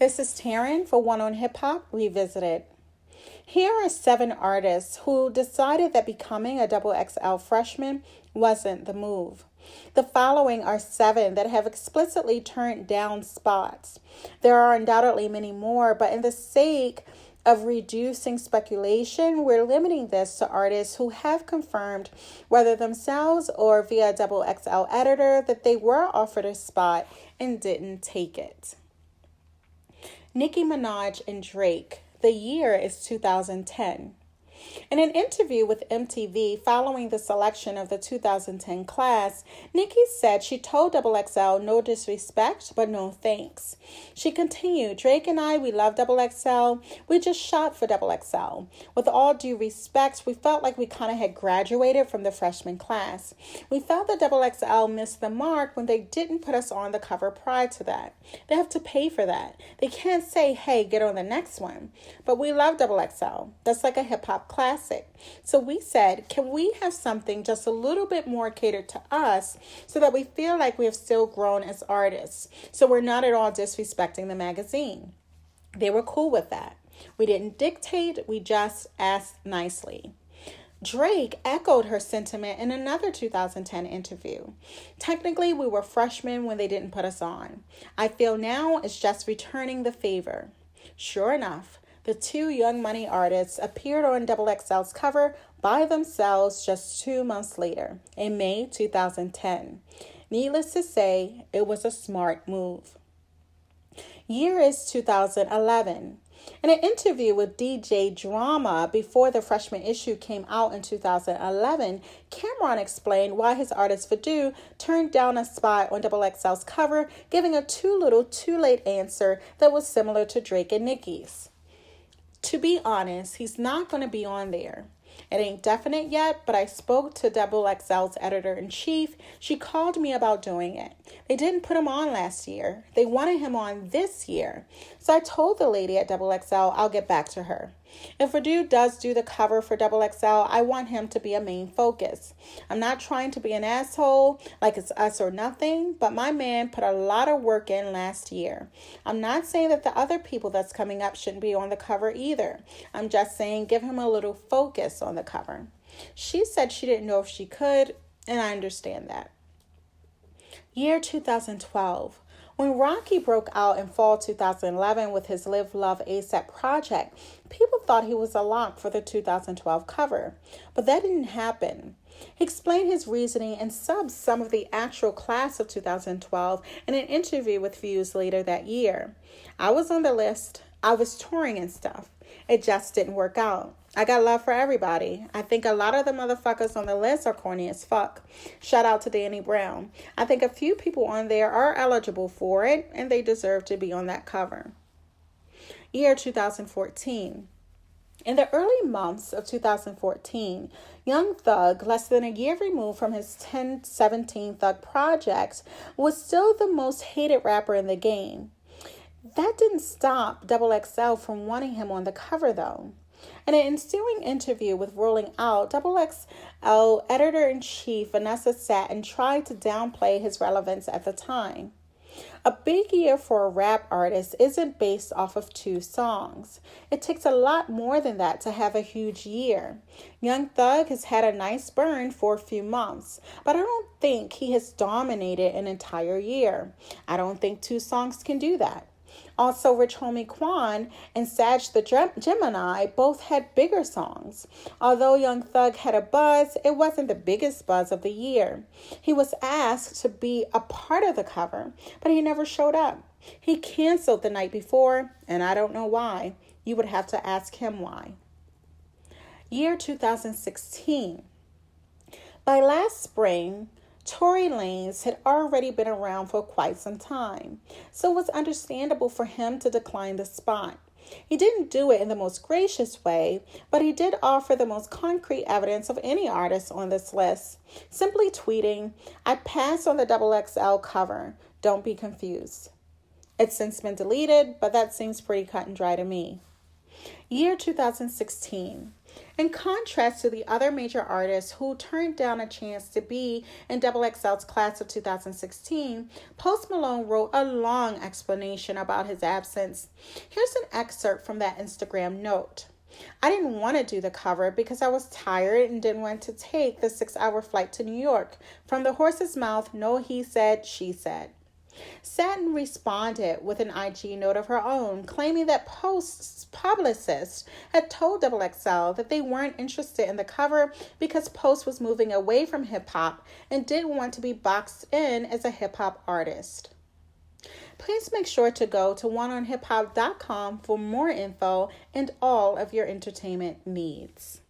This is Taryn for One on Hip Hop Revisited. Here are 7 artists who decided that becoming a XXL freshman wasn't the move. The following are 7 that have explicitly turned down spots. There are undoubtedly many more, but in the sake of reducing speculation, we're limiting this to artists who have confirmed, whether themselves or via XXL editor, that they were offered a spot and didn't take it. Nicki Minaj and Drake. The year is 2010. In an interview with MTV following the selection of the 2010 class, Nicki said she told XXL no disrespect, but no thanks. She continued, Drake and I, we love XXL. We just shot for XXL. With all due respect, we felt like we kind of had graduated from the freshman class. We felt that XXL missed the mark when they didn't put us on the cover prior to that. They have to pay for that. They can't say, hey, get on the next one. But we love XXL. That's like a hip-hop classic. So we said, can we have something just a little bit more catered to us so that we feel like we have still grown as artists? So we're not at all disrespecting the magazine. They were cool with that. We didn't dictate, we just asked nicely. Drake echoed her sentiment in another 2010 interview. Technically, we were freshmen when they didn't put us on. I feel now it's just returning the favor. Sure enough, the 2 Young Money artists appeared on XXL's cover by themselves just 2 months later, in May 2010. Needless to say, it was a smart move. Year is 2011. In an interview with DJ Drama before the freshman issue came out in 2011, Cameron explained why his artist Vadu turned down a spot on XXL's cover, giving a too little, too late answer that was similar to Drake and Nicki's. To be honest, he's not going to be on there. It ain't definite yet, but I spoke to XXL's editor-in-chief. She called me about doing it. They didn't put him on last year. They wanted him on this year. So I told the lady at XXL I'll get back to her. If Vadu does do the cover for XXL, I want him to be a main focus. I'm not trying to be an asshole like it's us or nothing, but my man put a lot of work in last year. I'm not saying that the other people that's coming up shouldn't be on the cover either. I'm just saying give him a little focus on the cover. She said she didn't know if she could, and I understand that. Year 2012. When Rocky broke out in fall 2011 with his Live Love ASAP project, people thought he was a lock for the 2012 cover, but that didn't happen. He explained his reasoning and subbed some of the actual class of 2012 in an interview with Views later that year. I was on the list. I was touring and stuff. It just didn't work out. I got love for everybody. I think a lot of the motherfuckers on the list are corny as fuck. Shout out to Danny Brown. I think a few people on there are eligible for it, and they deserve to be on that cover. Year 2014. In the early months of 2014, Young Thug, less than a year removed from his 1017 Thug project, was still the most hated rapper in the game. That didn't stop XXL from wanting him on the cover, though. In an ensuing interview with Rolling Out, XXL editor-in-chief Vanessa Satin tried to downplay his relevance at the time. A big year for a rap artist isn't based off of 2 songs. It takes a lot more than that to have a huge year. Young Thug has had a nice burn for a few months, but I don't think he has dominated an entire year. I don't think 2 songs can do that. Also, Rich Homie Quan and Sag the Gemini both had bigger songs. Although Young Thug had a buzz, it wasn't the biggest buzz of the year. He was asked to be a part of the cover, but he never showed up. He canceled the night before, and I don't know why. You would have to ask him why. Year 2016. By last spring, Tory Lanez had already been around for quite some time, so it was understandable for him to decline the spot. He didn't do it in the most gracious way, but he did offer the most concrete evidence of any artist on this list, simply tweeting, I passed on the XXL cover. Don't be confused. It's since been deleted, but that seems pretty cut and dry to me. Year 2016. In contrast to the other major artists who turned down a chance to be in XXL's class of 2016, Post Malone wrote a long explanation about his absence. Here's an excerpt from that Instagram note. I didn't want to do the cover because I was tired and didn't want to take the 6-hour flight to New York. From the horse's mouth, no he said, she said. Satin responded with an IG note of her own, claiming that Post's publicist had told XXL that they weren't interested in the cover because Post was moving away from hip-hop and didn't want to be boxed in as a hip-hop artist. Please make sure to go to ONEONHIPHOP.com for more info and all of your entertainment needs.